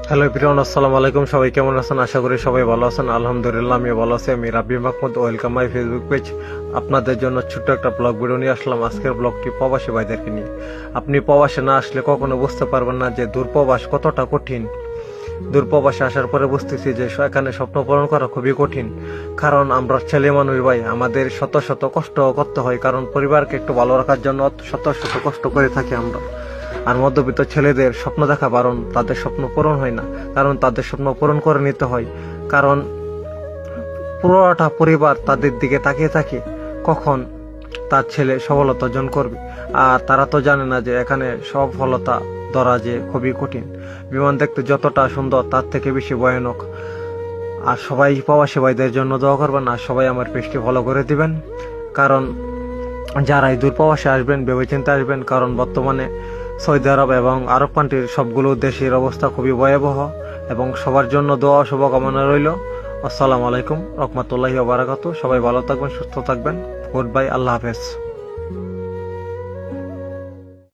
Hello everyone, আসসালামু আলাইকুম। সবাই কেমন আছেন? আশা করি সবাই ভালো আছেন। আলহামদুলিল্লাহ আমি ভালো আছি। আমি Rabbi Mahmud, welcome my Facebook page. আপনাদের জন্য ছোট্ট একটা ব্লগ ভিডিও নিয়ে আসলাম। আজকের ব্লগটি প্রবাসী ভাইদেরকে নিয়ে। আপনি প্রবাসে না আসলে কখনো বুঝতে পারবেন না যে দূরপ্রবাস কতটা কঠিন। দূরপ্রবাসে আসার পরে বুঝতেছি যে এখানে স্বপ্ন পূরণ করা খুবই কঠিন। কারণ আমরা ছেলে মানুষ ভাই, আমাদের শত শত কষ্ট করতে হয়। কারণ পরিবারকে একটু ভালো রাখার জন্য শত শত কষ্ট করে থাকি আমরা। আর মধ্যবিত্ত ছেলেদের স্বপ্ন দেখা বারণ, তাদের স্বপ্ন পূরণ হয় না। কারণ তাদের স্বপ্ন পূরণ করে নিতে হয়। কারণ পুরোটা পরিবার তাদের দিকে তাকিয়ে থাকে কখন তার ছেলে সফলতা অর্জন করবে। আর তারা তো জানে না যে এখানে সফলতা ধরা যে খুবই কঠিন। বিমান দেখতে যতটা সুন্দর তার থেকে বেশি ভয়ানক। আর সবাই প্রবাসী ভাইদের জন্য দোয়া করবেন, আর সবাই আমার পেজটি ফলো করে দিবেন। কারণ যারা এই দূরপ্রবাসে আসবেন ভেবেচিন্তে আসবেন, কারণ বর্তমানে সৌদি আরব এবং আরব কান্ট্রির সবগুলো দেশের অবস্থা খুবই ভয়াবহ। এবং সবার জন্য দোয়া শুভকামনা রইল। আসসালামু আলাইকুম রহমতুল্লাহি ওয়া বারাকাতুহু। সবাই ভালো থাকবেন, সুস্থ থাকবেন। গুড বাই, আল্লাহ হাফেজ।